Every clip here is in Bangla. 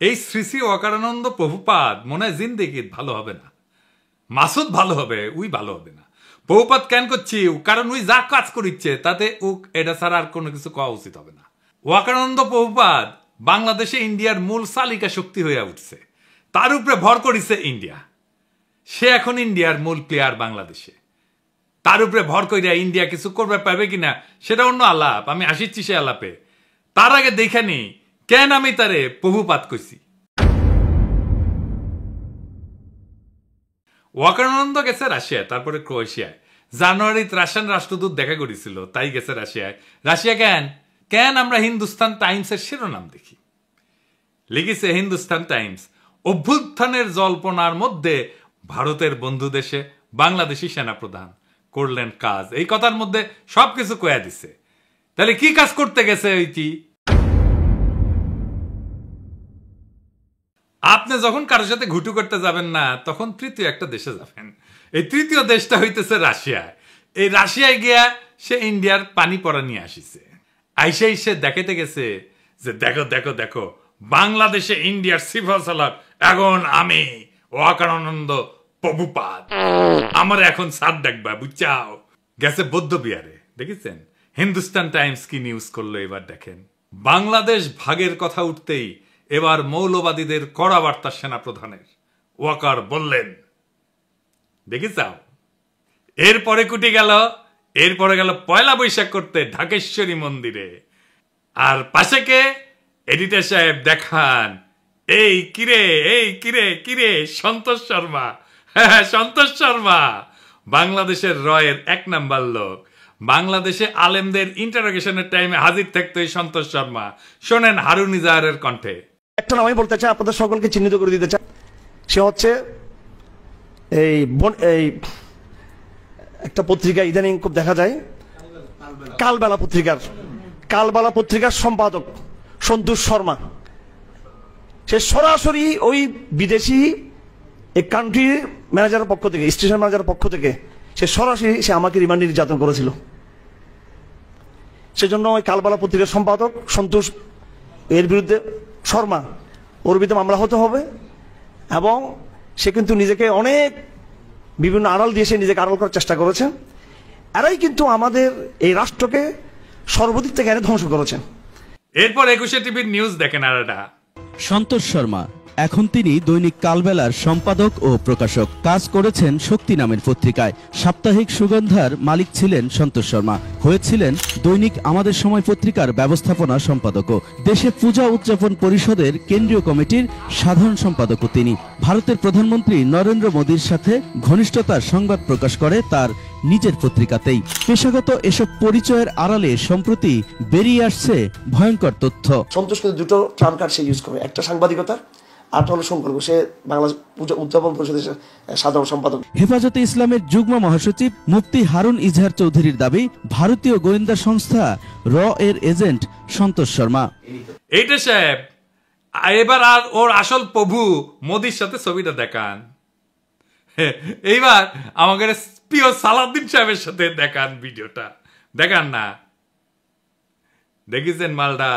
এই শ্রী শ্রী অকারানন্দ প্রভুপাদ মনে হয় জিন্দেগির ভালো হবে না, মাসুদ ভালো হবে, উই ভালো হবে না। প্রভুপাদ কেন করছি? কারণ উই যা কাজ করিচ্ছে তাতে এটা ছাড়া আর কোনো কিছু কওয়া উচিত হবে না। অকারানন্দ প্রভুপাদ বাংলাদেশে ইন্ডিয়ার মূল চালিকা শক্তি হয়ে উঠছে, তার উপরে ভর করিছে ইন্ডিয়া। সে এখন ইন্ডিয়ার মূল প্লেয়ার বাংলাদেশে, তার উপরে ভর করিয়া ইন্ডিয়া কিছু করবে পারবে কিনা সেটা অন্য আলাপ, আমি আসিচ্ছি সে আলাপে। তার আগে দেখে নি কেন আমি তারে প্রভুপাত কইছি। অকারানন্দ গেছে রাশিয়ায়, তারপরে ক্রোয়েশিয়ায়। জানুয়ারিতে রাশিয়ান রাষ্ট্রদূত দেখা করেছিল, তাই গেছে রাশিয়ায়। রাশিয়া কেন আমরা হিন্দুস্তান টাইমসের শিরোনাম দেখি, লিখেছে হিন্দুস্তান টাইমস, অভ্যুত্থানের জল্পনার মধ্যে ভারতের বন্ধু দেশে বাংলাদেশি সেনাপ্রধান করলেন কাজ। এই কথার মধ্যে সবকিছু কয়া দিছে। তাহলে কি কাজ করতে গেছে ওইটি? আপনি যখন কারোর সাথে ঘুটু করতে যাবেন না, তখন তৃতীয় একটা দেশে যাবেন। এই তৃতীয় দেশটা হইতেছে রাশিয়ায়। এই রাশিয়ায় গিয়া সে ইন্ডিয়ার পানি পড়া নিয়ে আসিছে। আইসে সে দেখাতে গেছে যে দেখো দেখো দেখো, বাংলাদেশে ইন্ডিয়ার সিফা সালার এখন আমি অকারানন্দ প্রভুপাদ, আমার এখন সাত ডাকবা বুঝছাও। গেছে বৌদ্ধ বিহারে, দেখেছেন হিন্দুস্তান টাইমস কি নিউজ করলো এবার দেখেন। বাংলাদেশ ভাগের কথা উঠতেই এবার মৌলবাদীদের কড়া বার্তা সেনাপ্রধানের। ওয়াকার বললেন, দেখেছাও। এরপরে এরপরে গেল পয়লা বৈশাখ করতে ঢাকেশ্বরী মন্দিরে। আর পাশে কে? এডিটর সাহেব দেখান, এই কিরে সন্তোষ শর্মা। হ্যাঁ, সন্তোষ শর্মা বাংলাদেশের রয়ের 1 নাম্বার লোক। বাংলাদেশে আলেমদের ইন্টারোগেশনের টাইমে হাজির থাকতো এই সন্তোষ শর্মা। শোনেন হারুন ইজাহারের কণ্ঠে। একটা নাম আমি বলতে চাই, আপনাদের সকলকে চিহ্নিত করে দিতে চাই। সে হচ্ছে এই একটা পত্রিকা ইদানিং খুব দেখা যায়, কালবেলা পত্রিকার সম্পাদক সন্তোষ শর্মা। সে সরাসরি ওই বিদেশি এই কান্ট্রির ম্যানেজারের পক্ষ থেকে, স্টেশন ম্যানেজারের পক্ষ থেকে সে সরাসরি আমাকে রিমান্ড নির্যাতন করেছিল। সেজন্য ওই কালবেলা পত্রিকার সম্পাদক সন্তোষ এর বিরুদ্ধে শর্মা, ওর বিরুদ্ধে মামলা হতে হবে। এবং সে কিন্তু নিজেকে অনেক বিভিন্ন আড়াল দিয়ে সে নিজেকে আড়াল করার চেষ্টা করেছে। এরাই কিন্তু আমাদের এই রাষ্ট্রকে সর্বদিক থেকে এনে ধ্বংস করেছেন। এরপর 21 টিভির নিউজ দেখেন। আর সন্তোষ শর্মা এখন তিনি দৈনিক কালবেলার সম্পাদক ও প্রকাশক, কাজ করেছেন শক্তি নামের পত্রিকায়। সাপ্তাহিক সুগন্ধার মালিক ছিলেন সন্তোষ শর্মা, হয়েছিলেন দৈনিক আমাদের সময় পত্রিকার ব্যবস্থাপনা সম্পাদকও। দেশে পূজা উদযাপন পরিষদের কেন্দ্রীয় কমিটির সাধারণ সম্পাদকও তিনি। ভারতের প্রধানমন্ত্রী নরেন্দ্র মোদীর সাথে ঘনিষ্ঠতার সংবাদ প্রকাশ করে তার নিজের পত্রিকাতেই। পেশাগত এসব পরিচয়ের আড়ালে সম্প্রতি বেরিয়ে আসছে ভয়ঙ্কর তথ্য। সন্তোষ কিন্তু দুটো ট্রাম কার্ড সে ইউজ করে, একটা সাংবাদিকতা আর হলো সম্পর্ক। সে বাংলাদেশ পূজা উদযাপন পরিষদের সাধারণ সম্পাদক। হেফাজতে ইসলামের যুগ্ম মহাসচিব মুফতি হারুন ইজহার চৌধুরীর দাবি, ভারতীয় গোয়েন্দা সংস্থা র এর এজেন্ট সন্তোষ শর্মা। এইটা সাহেব, এবার আর ওর আসল প্রভু মোদির সাথে ছবিটা দেখান। এইবার আমাদের প্রিয় সালাউদ্দিন সাহেবের সাথে দেখান, ভিডিওটা দেখান না। দেখেছেন মালটা?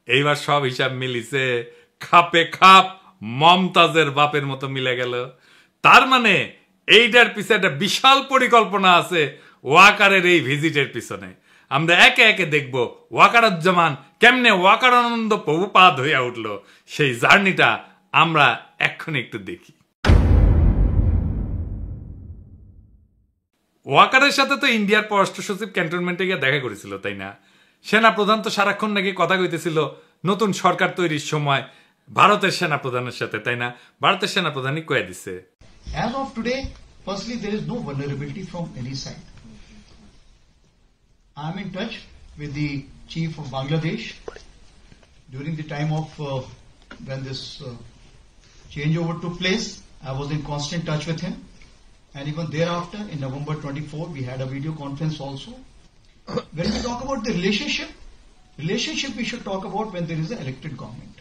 এইবার সব হিসাব মিলিছে, খাপে খাপ মমতাজের বাপের মতো মিলে গেল। তার মানে এইটার পিছনে একটা বিশাল পরিকল্পনা আছে ওয়াকারের এই ভিজিটের পিছনে। আমরা একে একে দেখব ওয়াকারুজ্জামান কেমনে ওয়াকারানন্দ প্রভুপাদ হইয়া উঠল, সেই জার্নিটা আমরা এক্ষুনি একটু দেখি। ওয়াকারের সাথে তো ইন্ডিয়ার পররাষ্ট্র সচিব ক্যান্টনমেন্টে গিয়ে দেখা করেছিল, তাই না? সেনাপ্রধান তো সারাক্ষণ নাকি কথা কইতেছিল নতুন সরকার তৈরির সময় ভারতের সেনাপ্রধানের সাথে, তাই না? ভারতের সেনাপ্রধানই কয়ে দিছে, as of today, firstly, there is no vulnerability from any side. I am in touch with the chief of Bangladesh during the time of when this changeover took place. I was in constant touch with him, and even thereafter, in November 24, we had a video conference also. When we talk about the relationship we should talk about when there is an elected government.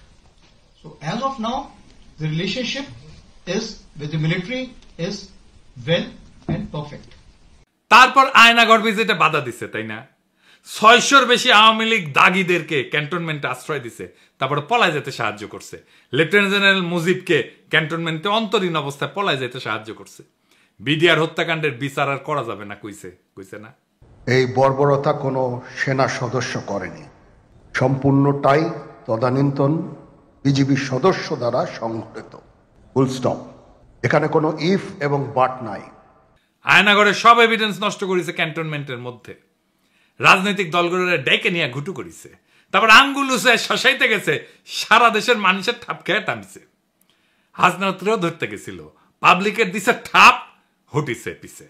So as of now, the relationship is with the military is well and perfect. তারপর আয়নাগর ভিজিটে বাধা দিছে, তাই না? 600-র বেশি আওয়ামী লীগ দাগিদেরকে ক্যান্টনমেন্টে আশ্রয় দিছে, তারপরে পলায় যেতে সাহায্য করছে। লেফটেন্যান্ট জেনারেল মুজিবকে ক্যান্টনমেন্টে অন্তরীণ অবস্থায় পলায় যেতে সাহায্য করছে। বিডিআর হত্যাকাণ্ডের বিচার আর করা যাবে না কইছে না। এই বর্বরতা কোনো সেনা সদস্য করেনি, সম্পূর্ণটাই তদানীন্তন বিজিবি সদস্য দ্বারা সংঘটিত। Full stop. এখানে কোনো ইফ এবং বাট নাই। আয়নাগরের সব এভিডেন্স নষ্ট করেছে ক্যান্টনমেন্টের মধ্যে। রাজনৈতিক দলগুলোর ডেকে নিয়ে ঘুটু করেছে, তারপর আঙ্গুল উঁচে শশাইতে গেছে, সারা দেশের মানুষের ঠাপ খেয়ে টানছে। হাসনাতরেও ধরতে গেছিল, পাবলিকের দিছে ঠাপ, হটিছে পিছে।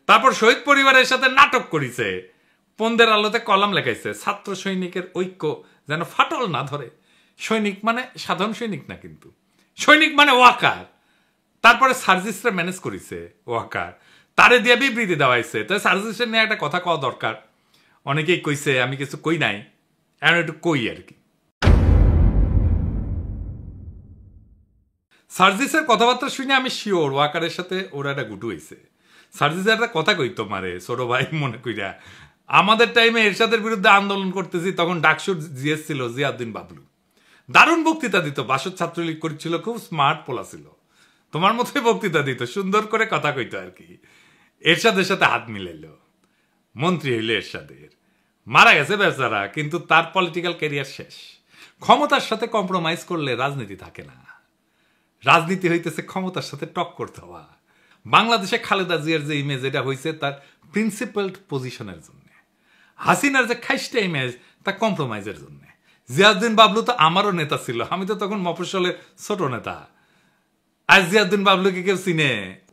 তারপর শহীদ পরিবারের সাথে নাটক করেছে, পন্দের আলোতে কলাম লেখাইছে, ছাত্র সৈনিকের ঐক্য যেন ফাটল না ধরে। সৈনিক মানে সাধারণ সৈনিক না, কিন্তু সৈনিক মানে ওয়াকার। তারপরে সার্জিসরা ম্যানেজ করেছে ওয়াকার, তারে দিয়ে বিবৃতি দেওয়াইছে। তাই সার্জিসের নিয়ে একটা কথা কওয়া দরকার। অনেকেই কইছে, আমি কিছু কই নাই, এখন একটু কই আর কি। সার্জিসের কথাবার্তা শুনে আমি শিওর ওয়াকারের সাথে ওরা একটা গুটু হয়েছে। সার্জিসের একটা কথা কই তোমারে ছোট ভাই মনে কইরা, আমাদের টাইমে এরশাদের বিরুদ্ধে আন্দোলন করতেছি, তখন ডাকসুর জিএস ছিল জিয়াউদ্দিন বাবলু। দারুণ বক্তৃতা দিত, বাসদ ছাত্রলীগ করেছিল, খুব স্মার্ট পোলা ছিল, তোমার মতোই বক্তৃতা দিত, সুন্দর করে কথা কইতো আর কি। এরশাদের সাথে হাত মিলাইল, মন্ত্রী হইল এরশাদের, মারা গেছে বেচারা, কিন্তু তার পলিটিক্যাল ক্যারিয়ার শেষ। ক্ষমতার সাথে কম্প্রোমাইজ করলে রাজনীতি থাকে না। রাজনীতি হইতেছে ক্ষমতার সাথে টক্কর দেওয়া। বাংলাদেশে খালেদা জিয়ার যে ইমেজ, এটা হয়েছে তার প্রিন্সিপালড পজিশনের জন্য। হাসিনার যে খাইস্টা ইমেজ, তা কম্প্রোমাইজের জন্য। জিয়াউদ্দিন বাবলু তো আমারও নেতা ছিল, আমি তো তখন মফস্বলের ছোট নেতা। আজ জিয়াউদ্দিন বাবলুকে কেউ চিনে?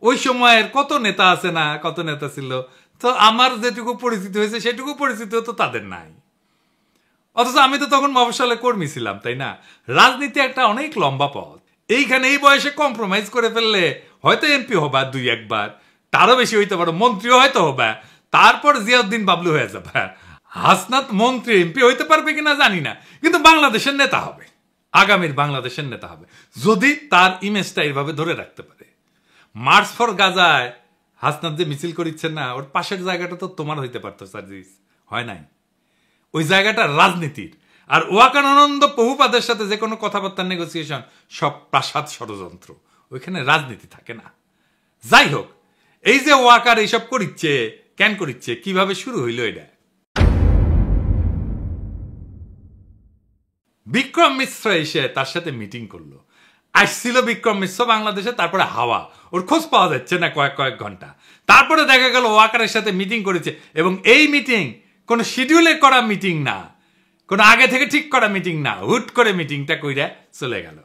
ওই সময়ের কত নেতা আছে না, কত নেতা ছিল, তো আমার যেটুকু পরিচিতি হয়েছে সেটুকু পরিচিতি তো তাদের নাই। অথচ আমি তো তখন মফস্বলে কর্মী ছিলাম, তাই না? রাজনীতি একটা অনেক লম্বা পথ। এইখানে এই বয়সে কম্প্রোমাইজ করে ফেললে হয়তো এমপি হবা 2-1 বার, তারও বেশি হইতে পারো, মন্ত্রীও হয়তো হবা, তারপর জিয়াউদ্দিন বাবলু হয়ে যাবে। হাসনাত মন্ত্রী এমপি হইতে পারবে কিনা জানি না, কিন্তু বাংলাদেশের নেতা হবে, আগামীর বাংলাদেশের নেতা হবে, যদি তার ইমেজটা এইভাবে ধরে রাখতে পারে। মার্চ ফর গাজায় হাসনাত যে মিছিল করিচ্ছেন না, ওর পাশের জায়গাটা তো তোমার হইতে পারতো সার্জিস, হয় নাই? ওই জায়গাটা রাজনীতির। আর ওয়াকার আনন্দ বহুপাদের সাথে যে কোনো কথাবার্তার নেগোসিয়েশন সব প্রাসাদ ষড়যন্ত্র, ওইখানে রাজনীতি থাকে না। যাই হোক, এই যে ওয়াকার এইসব করিচ্ছে, কেন করিচ্ছে, কিভাবে শুরু হইল এটা? বিক্রম মিশ্র এসে তার সাথে মিটিং করলো। আসছিল বিক্রম মিশ্র বাংলাদেশে, তারপরে হাওয়া, ওর খোঁজ পাওয়া যাচ্ছে না কয়েক ঘন্টা। তারপরে দেখা গেল ওয়াকারের সাথে মিটিং করেছে, এবং এই মিটিং কোনো শিডিউলে করা মিটিং না, কোনো আগে থেকে ঠিক করা মিটিং না, হুট করে মিটিংটা কইরা চলে গেল।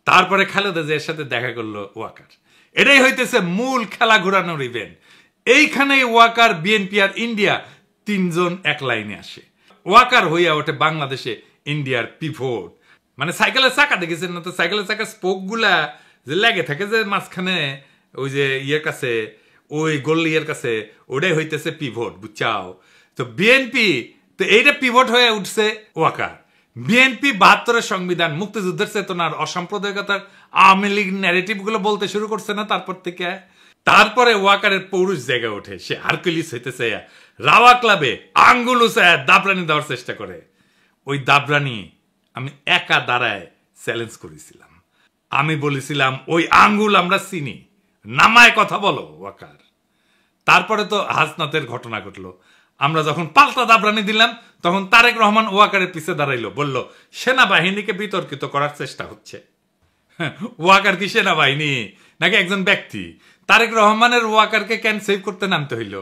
তারপরে খালেদা জিয়ার সাথে দেখা করলো ওয়াকার। এটাই হইতেছে মূল খেলা ঘোরানোর ইভেন্ট। এইখানেই ওয়াকার, বিএনপি আর ইন্ডিয়া তিনজন এক লাইনে আসে। ওয়াকার হইয়া ওঠে বাংলাদেশে ইন্ডিয়ার পিভট। মানে সাইকেলের চাকা দেখেছেন না তো, সাইকেলের চাকার স্পোক গুলা যে লেগে থাকে যে মাঝখানে, ওই যে ইয়ের কাছে, ওই গোল্লিয়ের কাছে, ওটাই হইতেছে পিভট, বুঝছাও? তো বিএনপি তো এইটা পিভট হয়ে উঠছে ওয়াকার। বিএনপি 72-এর সংবিধান, মুক্তিযুদ্ধের চেতনার, অসাম্প্রদায়িকতার, আওয়ামী লীগ ন্যারেটিভ গুলো বলতে শুরু করছে না তারপর থেকে। তারপরে ওয়াকারের পৌরুষ জায়গা ওঠে, সে হারকুলিস হইতেছে, রাওয়া ক্লাবে আঙ্গুল উঁচায় দাবরানি দেওয়ার চেষ্টা করে। ওই দাবরানি আমি একা দাঁড়ায় চ্যালেঞ্জ করেছিলাম। আমি বলেছিলাম, ওই আঙ্গুল আমরা চিনি, নামায় কথা বলো ওয়াকার। তারপরে তো হাসনাতের ঘটনা ঘটলো। আমরা যখন পাল্টা দাবরানি দিলাম, তখন তারেক রহমান ওয়াকারের পিছে দাঁড়াইলো, বলল সেনাবাহিনীকে বিতর্কিত করার চেষ্টা হচ্ছে। ওয়াকার কি সেনাবাহিনী নাকি একজন ব্যক্তি? তারেক রহমানের ওয়াকারকে কেন সেভ করতে নামতে হইল?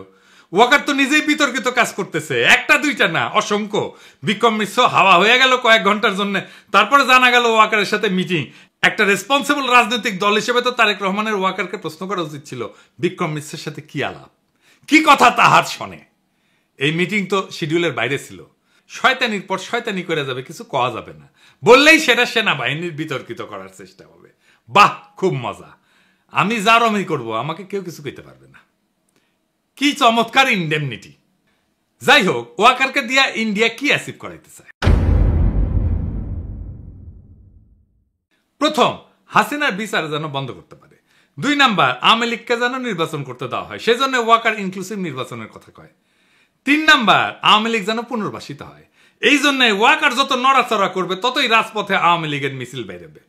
ওয়াকার তো নিজেই বিতর্কিত কাজ করতেছে, একটা দুইটা না, অসংখ্য। বিক্রম মিশ্র হাওয়া হয়ে গেল কয়েক ঘন্টার জন্য, তারপরে জানা গেল ওয়াকারের সাথে মিটিং। একটা রেসপন্সিবল রাজনৈতিক দল হিসেবে তো তারেক রহমানের ওয়াকারকে প্রশ্ন করা উচিত ছিল, বিক্রম মিশ্রের সাথে কি আলাপ, কি কথা তাহার শোনে। এই মিটিং তো শিডিউলের বাইরে ছিল। শয়তানির পর শয়তানি করে যাবে, কিছু কওয়া যাবে না, বললেই সেটা সেনাবাহিনীর বিতর্কিত করার চেষ্টা হবে। বাহ, খুব মজা, আমি যার আমি করবো, আমাকে কেউ কিছু কইতে পারবে না। কি চমৎকার ইন্ডেমনিটি। যাই হোক, ওয়াকারকে দিয়া ইন্ডিয়া কি অ্যাচিভ করাইতে চায়? প্রথম, হাসিনার বিচার যেন বন্ধ করতে পারে। 2 নাম্বার, আওয়ামী লীগকে যেন নির্বাচন করতে দেওয়া হয়, সেজন্য ওয়াকার ইনক্লুসিভ নির্বাচনের কথা কয়। 3 নাম্বার, আওয়ামী লীগ যেন পুনর্বাসিত হয়। এই জন্য ওয়াকার যত নড়াচড়া করবে ততই রাজপথে আওয়ামী লীগের মিছিল বেরোবে,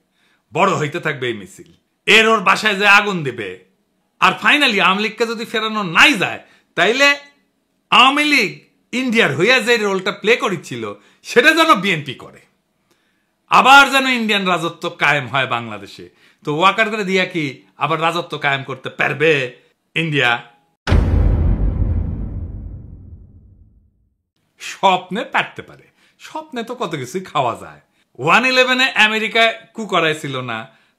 বড় হইতে থাকবে এই মিছিল। ওর বাসায় যে আগুন দেবে। আর ফাইনালি আওয়ামী লীগকে যদি ফেরানো নাই যায়, তাইলে আওয়ামী লীগ ইন্ডিয়ার হইয়া যে রোলটা প্লে করেছিল সেটা যেন বিএনপি করে, আবার যেন ইন্ডিয়ান রাজত্ব কায়েম হয় বাংলাদেশে। তো ওয়াকার করে দিয়া কি আবার রাজত্ব কায়েম করতে পারবে ইন্ডিয়া? স্বপ্নে পারতে পারে, স্বপ্নে তো কত কিছুই খাওয়া যায়। 1/11 আমেরিকায় কু করাইছিল না,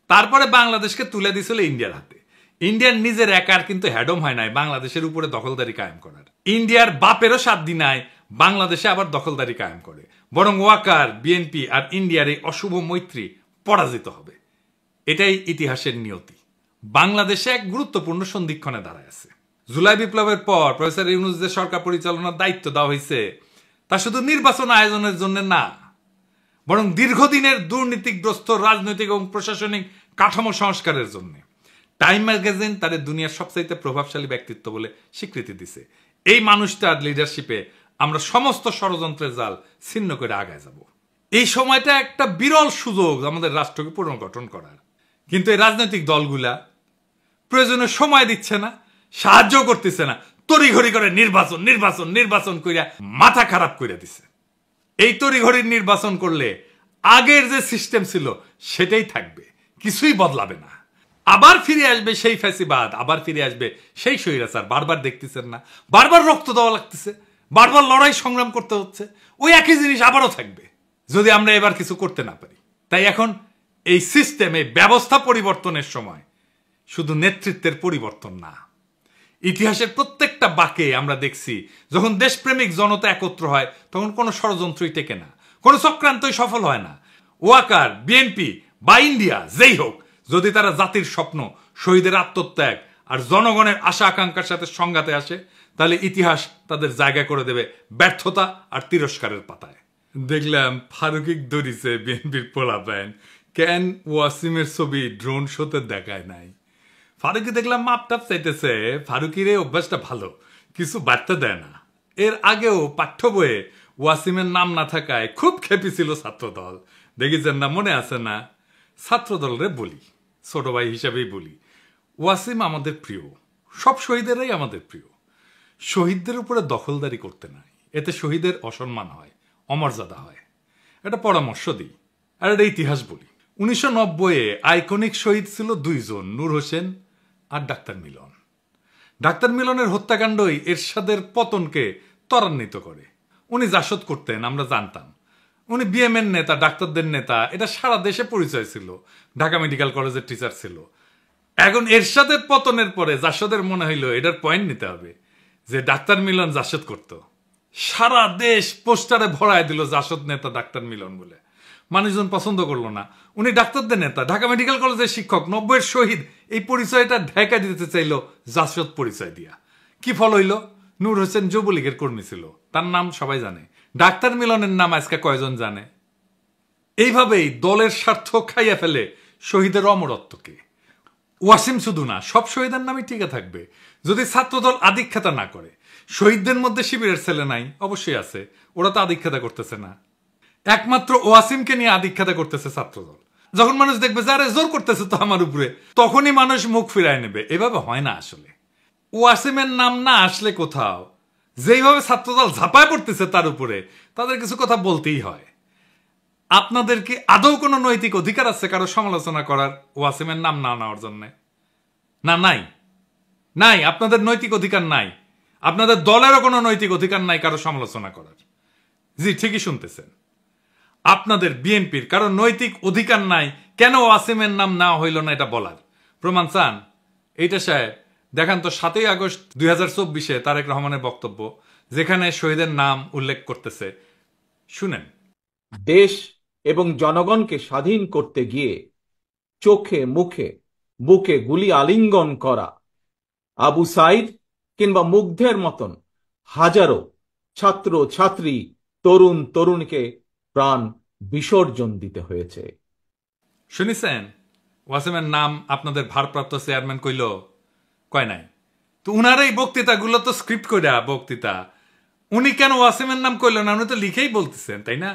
তারপরে বাংলাদেশকে তুলে দিছিল ইন্ডিয়ার হাতে। ইন্ডিয়ার নিজের একার কিন্তু হ্যাডম হয় নাই বাংলাদেশের উপরে দখলদারি কায়েম করার। ইন্ডিয়ার বাপেরও সাধ্য নাই বাংলাদেশে আবার দখলদারি কায়েম করে, বরং ওয়াকার, বিএনপি আর ইন্ডিয়ার এই অশুভ মৈত্রী পরাজিত হবে। এটাই ইতিহাসের নিয়তি। বাংলাদেশে এক গুরুত্বপূর্ণ সন্ধিক্ষণে দাঁড়ায় আছে। জুলাই বিপ্লবের পর প্রফেসর ইউনূস যে সরকার পরিচালনার দায়িত্ব দেওয়া হয়েছে, তা শুধু নির্বাচন আয়োজনের জন্য না, বরং দীর্ঘদিনের দুর্নীতিগ্রস্ত রাজনৈতিক এবং প্রশাসনিক কাঠামো সংস্কারের জন্য। টাইম ম্যাগাজিন তাদের দুনিয়ার সবচাইতে প্রভাবশালী ব্যক্তিত্ব বলে স্বীকৃতি দিছে। এই মানুষটার লিডারশিপে আমরা সমস্ত ষড়যন্ত্রের জাল ছিন্ন করে আগায় যাব। এই সময়টা একটা বিরল সুযোগ আমাদের রাষ্ট্রকে পুনর্গঠন করার। কিন্তু এই রাজনৈতিক দলগুলা প্রয়োজনে সময় দিচ্ছে না, সাহায্য করতেছে না, তড়িঘড়ি করে নির্বাচন নির্বাচন নির্বাচন কইরা মাথা খারাপ করে দিছে। এই তড়িঘড়ির নির্বাচন করলে আগের যে সিস্টেম ছিল সেটাই থাকবে, কিছুই বদলাবে না। আবার ফিরে আসবে সেই ফ্যাসিবাদ, আবার ফিরে আসবে সেই স্বৈরাচার। বারবার দেখতেছেন না, বারবার রক্ত দেওয়া লাগতেছে, বারবার লড়াই সংগ্রাম করতে হচ্ছে, ওই একই জিনিস আবারও থাকবে যদি আমরা এবার কিছু করতে না পারি। তাই এখন এই সিস্টেমে ব্যবস্থা পরিবর্তনের সময় শুধু নেতৃত্বের পরিবর্তন না, ইতিহাসের প্রত্যেকটা বাঁকে আমরা দেখছি যখন দেশপ্রেমিক জনতা একত্র হয় তখন কোনো ষড়যন্ত্রই টেকে না, কোনো চক্রান্তই সফল হয় না। ওয়াকার, বিএনপি বা ইন্ডিয়া যেই হোক, যদি তারা জাতির স্বপ্ন, শহীদের আত্মত্যাগ আর জনগণের আশা আকাঙ্ক্ষার সাথে সংঘাতে আসে, তাহলে ইতিহাস তাদের জায়গা করে দেবে ব্যর্থতা আর তিরস্কারের পাতায়। দেখলাম ফারুক ধরিছে বিএনপির পোলাপাইন, কেন ওয়াসিমের ছবি ড্রোন শোতে দেখায় নাই। ফারুকি দেখলাম মাপটাপ চাইতেছে। ফারুকির এই অভ্যাসটা ভালো, কিছু বার্তা দেয় না। এর আগেও পাঠ্য বইয়ে ওয়াসিমের নাম না থাকায় খুব খেপেছিল ছাত্রদল, দেখেছেন না, মনে আছে না? ছাত্রদলরে বলি, ছোট ভাই হিসাবেই বলি, ওয়াসিম আমাদের প্রিয়, সব শহীদেরাই আমাদের প্রিয়। শহীদদের উপরে দখলদারি করতে নাই, এতে শহীদের অসম্মান হয়, অমর্যাদা হয়। এটা পরামর্শ দিই আর এটা ইতিহাস বলি। 1990-এ আইকনিক শহীদ ছিল 2 জন, নূর হোসেন আর ডাক্তার মিলন। ডাক্তার মিলনের হত্যাকাণ্ডই এরশাদের পতনকে ত্বরান্বিত করে। উনি জাসদ করতেন, আমরা জানতাম। উনি বিএমএর নেতা, ডাক্তারদের নেতা, এটা সারা দেশে পরিচয় ছিল। ঢাকা মেডিকেল কলেজের টিচার ছিল। এখন এরশাদের পতনের পরে জাসদের মনে হইল এটার পয়েন্ট নিতে হবে যে ডাক্তার মিলন জাসদ করত। সারা দেশ পোস্টারে ভরায় দিল জাসদ নেতা ডাক্তার মিলন বলে। মানুষজন পছন্দ করলো না। উনি ডাক্তারদের নেতা, ঢাকা মেডিকেল কলেজের শিক্ষক, 90-এর শহীদ, এই পরিচয়টা ঢাকা দিতে চাইল জাসদ পরিচয় দিয়া। কি ফল হইল? নূর হোসেন যুবলীগের কর্মী ছিল, তার নাম সবাই জানে। ডাক্তার মিলনের নাম আজকে কয়জন জানে? এইভাবেই দলের স্বার্থ খাইয়া ফেলে শহীদের অমরত্বকে। ওয়াসিম শুধু না, সব শহীদের নামই টিকে থাকবে যদি ছাত্রদল আদিক্ষেতা না করে। শহীদদের মধ্যে শিবিরের ছেলে নাই? অবশ্যই আছে, ওরা তো আদিক্ষেতা করতেছে না। একমাত্র ওয়াসিমকে নিয়ে আদিক্ষেতা করতেছে ছাত্রদল। যখন মানুষ দেখবে যে আরে জোর করতেছে তো আমার উপরে, তখনই মানুষ মুখ ফিরায় নেবে। এভাবে হয় না আসলে। ওয়াসিমের নাম না আসলে কোথাও যেইভাবে ছাত্রদল ঝাঁপায় পড়তেছে তার উপরে, তাদের কিছু কথা বলতেই হয়। আপনাদের কি আদৌ কোনো নৈতিক অধিকার আছে কারো সমালোচনা করার ওয়াসিমের নাম না নেওয়ার জন্য? না, নাই, নাই। আপনাদের নৈতিক অধিকার নাই। আপনাদের দলেরও কোনো নৈতিক অধিকার নাই কারো সমালোচনা করার। জি, ঠিকই শুনতেছেন। আপনাদের বিএনপির কারো নৈতিক অধিকার নাই কেন ওয়াসিমের নাম নেওয়া হইল না এটা বলার। প্রমাণ চান? এইটা সাহেব দেখান তো 7ই আগস্ট 2024-এ তারেক রহমানের বক্তব্য, যেখানে শহীদের নাম উল্লেখ করতেছে। শুনেন। দেশ এবং জনগণকে স্বাধীন করতে গিয়ে চোখে মুখে বুকে গুলি আলিঙ্গন করা আবু সাইদ কিংবা মুগ্ধের মতন হাজারো ছাত্র ছাত্রী, তরুণ তরুণীকে প্রাণ বিসর্জন দিতে হয়েছে। শুনেছেন? ওয়াসিমের নাম আপনাদের ভারপ্রাপ্ত চেয়ারম্যান কইল? কয় নাই। তো উনার এই বক্তৃতাগুলো তো স্ক্রিপ্ট কইরা বক্তৃতা, উনি কেন ওয়াসিমের নাম কইল না? উনি তো লিখেই বলতেছেন, তাই না?